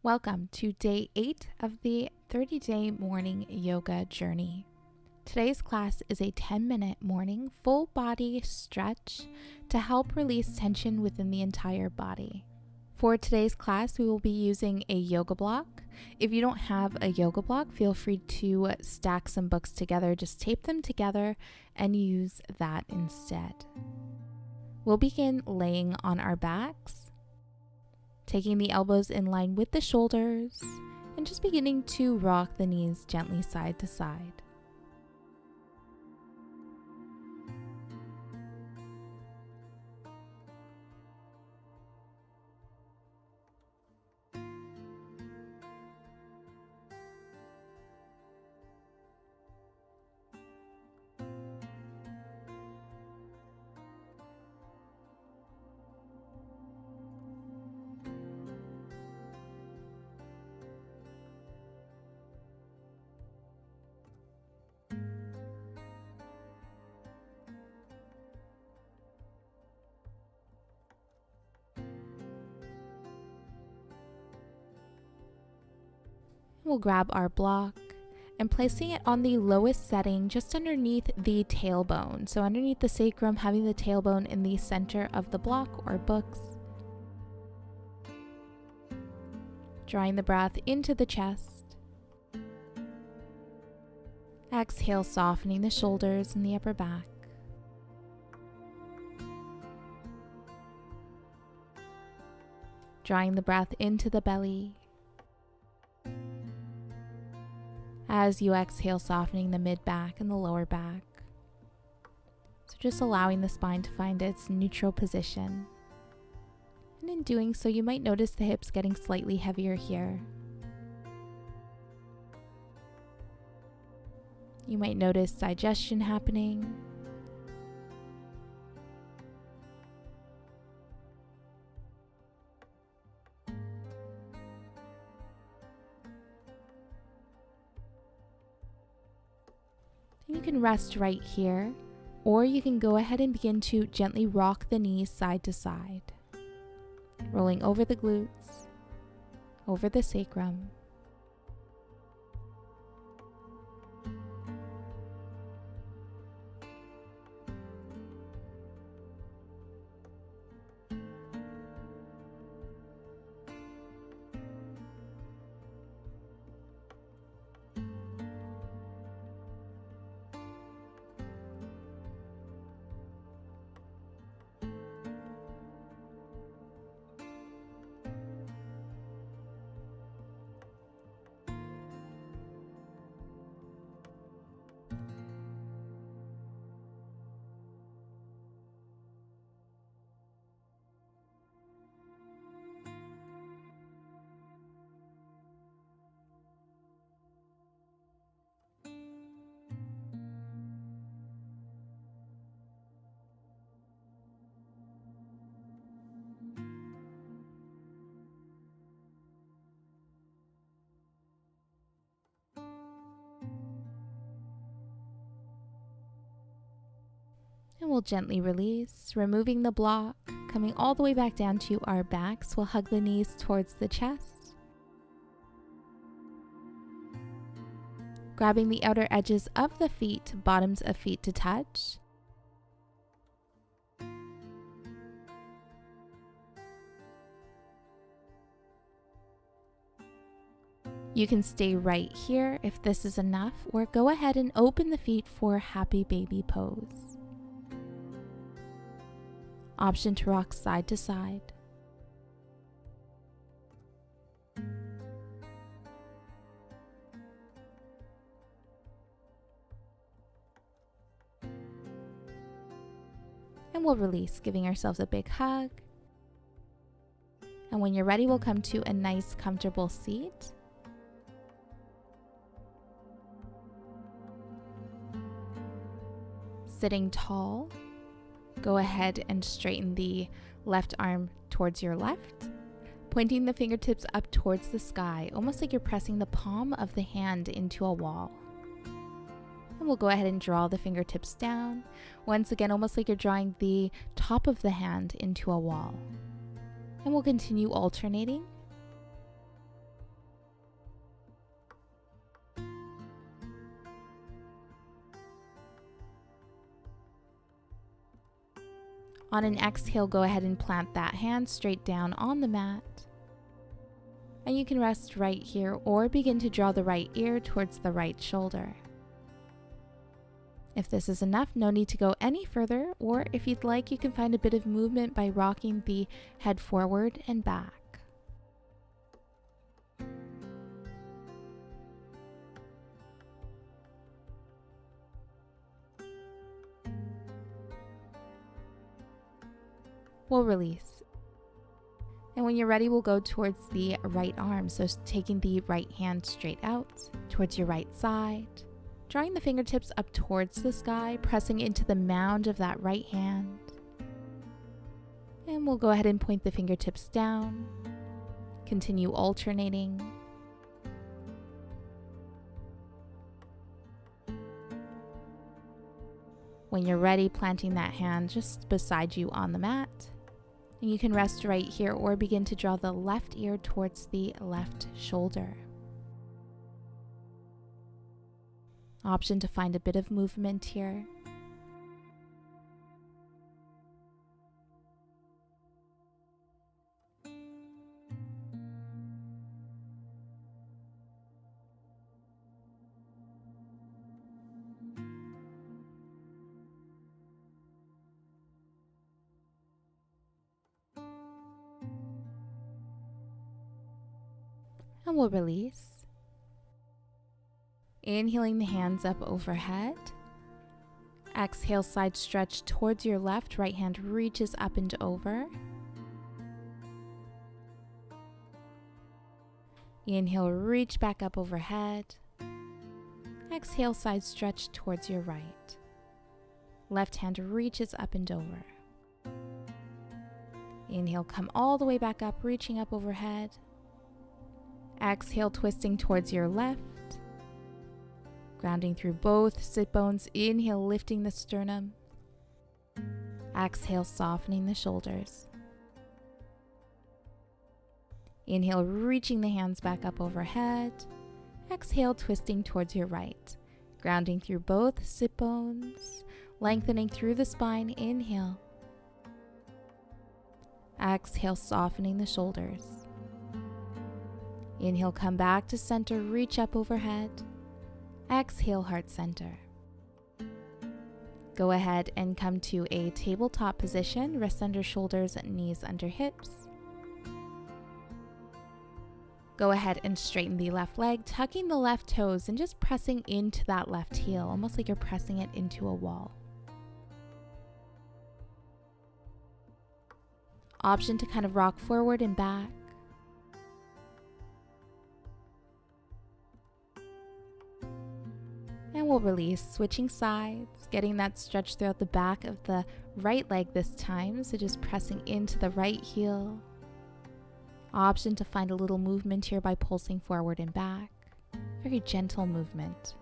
Welcome to day 8 of the 30-day morning yoga journey. Today's class is a 10-minute morning full body stretch to help release tension within the entire body. For today's class, we will be using a yoga block. If you don't have a yoga block, feel free to stack some books together, just tape them together and use that instead. We'll begin laying on our backs, taking the elbows in line with the shoulders, and just beginning to rock the knees gently side to side. We'll grab our block and placing it on the lowest setting just underneath the tailbone. So underneath the sacrum, having the tailbone in the center of the block or books. Drawing the breath into the chest. Exhale, softening the shoulders and the upper back. Drawing the breath into the belly. As you exhale, softening the mid-back and the lower back. So just allowing the spine to find its neutral position. And in doing so, you might notice the hips getting slightly heavier here. You might notice digestion happening. You can rest right here, or you can go ahead and begin to gently rock the knees side to side, rolling over the glutes, over the sacrum. And we'll gently release, removing the block, coming all the way back down to our backs. We'll hug the knees towards the chest. Grabbing the outer edges of the feet, bottoms of feet to touch. You can stay right here if this is enough, or go ahead and open the feet for happy baby pose. Option to rock side to side. And we'll release, giving ourselves a big hug. And when you're ready, we'll come to a nice, comfortable seat. Sitting tall. Go ahead and straighten the left arm towards your left, pointing the fingertips up towards the sky, almost like you're pressing the palm of the hand into a wall. And we'll go ahead and draw the fingertips down, once again, almost like you're drawing the top of the hand into a wall. And we'll continue alternating. On an exhale, go ahead and plant that hand straight down on the mat. And you can rest right here or begin to draw the right ear towards the right shoulder. If this is enough, no need to go any further, or if you'd like, you can find a bit of movement by rocking the head forward and back. We'll release. And when you're ready, we'll go towards the right arm. So taking the right hand straight out towards your right side, drawing the fingertips up towards the sky, pressing into the mound of that right hand. And we'll go ahead and point the fingertips down. Continue alternating. When you're ready, planting that hand just beside you on the mat. And you can rest right here or begin to draw the left ear towards the left shoulder. Option to find a bit of movement here. And we'll release. Inhaling the hands up overhead. Exhale, side stretch towards your left. Right hand reaches up and over. Inhale, reach back up overhead. Exhale, side stretch towards your right. Left hand reaches up and over. Inhale, come all the way back up, reaching up overhead. Exhale, twisting towards your left. Grounding through both sit bones. Inhale, lifting the sternum. Exhale, softening the shoulders. Inhale, reaching the hands back up overhead. Exhale, twisting towards your right. Grounding through both sit bones. Lengthening through the spine. Inhale. Exhale, softening the shoulders. Inhale, come back to center, reach up overhead. Exhale, heart center. Go ahead and come to a tabletop position, wrists under shoulders, knees under hips. Go ahead and straighten the left leg, tucking the left toes and just pressing into that left heel, almost like you're pressing it into a wall. Option to kind of rock forward and back. And we'll release, switching sides, getting that stretch throughout the back of the right leg this time. So just pressing into the right heel. Option to find a little movement here by pulsing forward and back. Very gentle movement.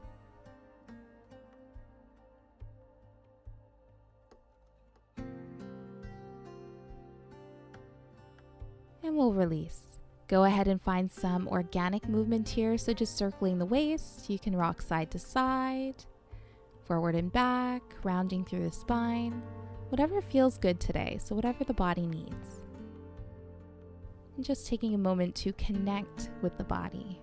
And we'll release. Go ahead and find some organic movement here. So just circling the waist, you can rock side to side, forward and back, rounding through the spine, whatever feels good today. So whatever the body needs. And just taking a moment to connect with the body.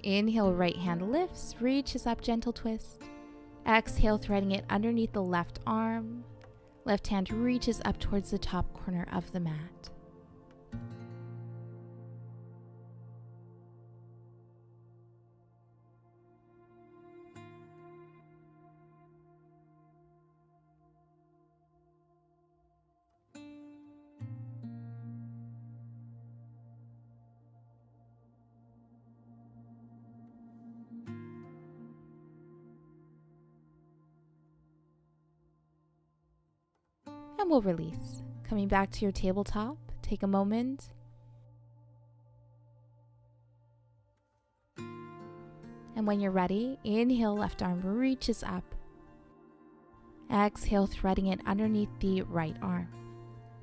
Inhale, right hand lifts, reaches up, gentle twist. Exhale, threading it underneath the left arm. Left hand reaches up towards the top corner of the mat. And we'll release. Coming back to your tabletop, take a moment. And when you're ready, inhale, left arm reaches up. Exhale, threading it underneath the right arm.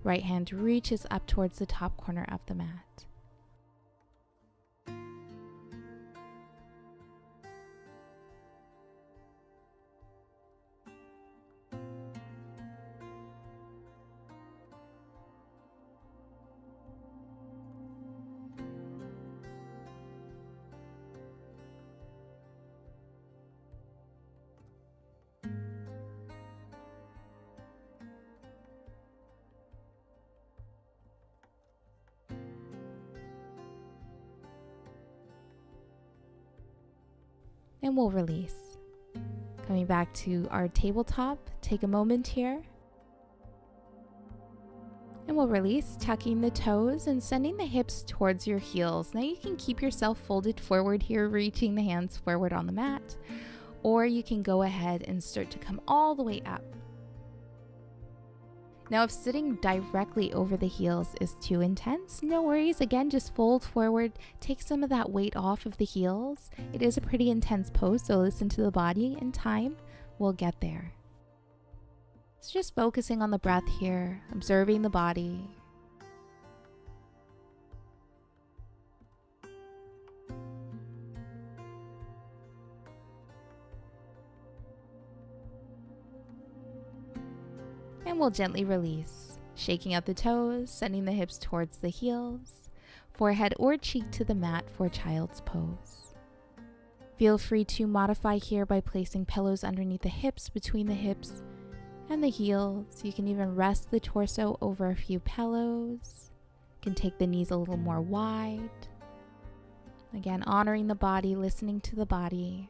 Right hand reaches up towards the top corner of the mat. And we'll release. Coming back to our tabletop, take a moment here. And we'll release, tucking the toes and sending the hips towards your heels. Now you can keep yourself folded forward here, reaching the hands forward on the mat, or you can go ahead and start to come all the way up. Now, if sitting directly over the heels is too intense, no worries. Again, just fold forward, take some of that weight off of the heels. It is a pretty intense pose, so listen to the body. In time, we'll get there. So just focusing on the breath here, observing the body. And we'll gently release, shaking out the toes, sending the hips towards the heels, forehead or cheek to the mat for child's pose. Feel free to modify here by placing pillows underneath the hips, between the hips and the heels. You can even rest the torso over a few pillows. You can take the knees a little more wide. Again, honoring the body, listening to the body.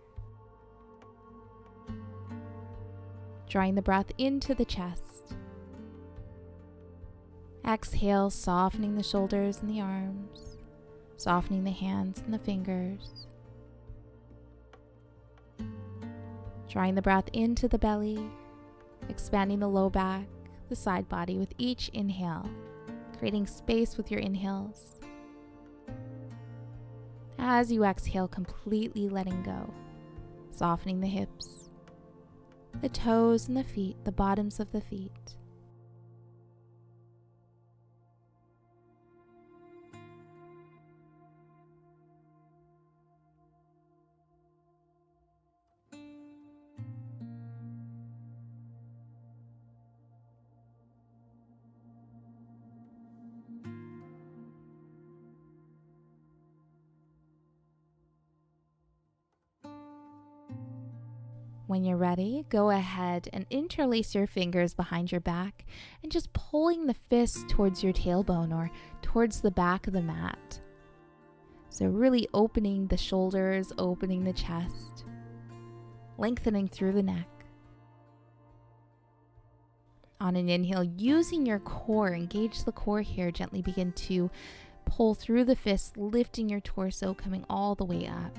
Drawing the breath into the chest. Exhale, softening the shoulders and the arms, softening the hands and the fingers. Drawing the breath into the belly, expanding the low back, the side body with each inhale, creating space with your inhales. As you exhale, completely letting go, softening the hips, the toes and the feet, the bottoms of the feet. When you're ready, go ahead and interlace your fingers behind your back and just pulling the fists towards your tailbone or towards the back of the mat. So really opening the shoulders, opening the chest, lengthening through the neck. On an inhale, using your core, engage the core here, gently begin to pull through the fists, lifting your torso, coming all the way up.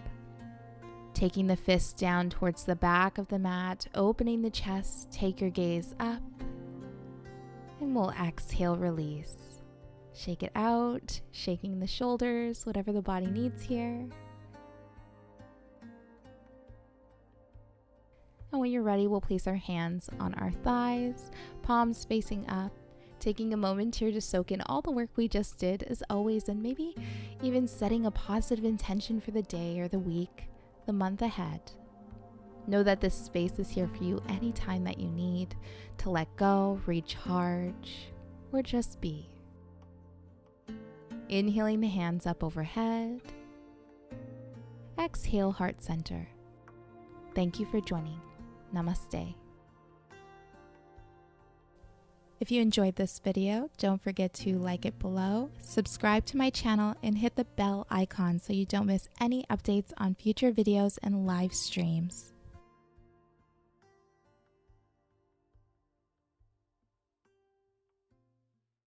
Taking the fists down towards the back of the mat, opening the chest, take your gaze up, and we'll exhale, release. Shake it out, shaking the shoulders, whatever the body needs here. And when you're ready, we'll place our hands on our thighs, palms facing up, taking a moment here to soak in all the work we just did, as always, and maybe even setting a positive intention for the day or the week, the month ahead. Know that this space is here for you anytime that you need to let go, recharge, or just be. Inhaling the hands up overhead. Exhale, heart center. Thank you for joining. Namaste. If you enjoyed this video, don't forget to like it below, subscribe to my channel, and hit the bell icon so you don't miss any updates on future videos and live streams.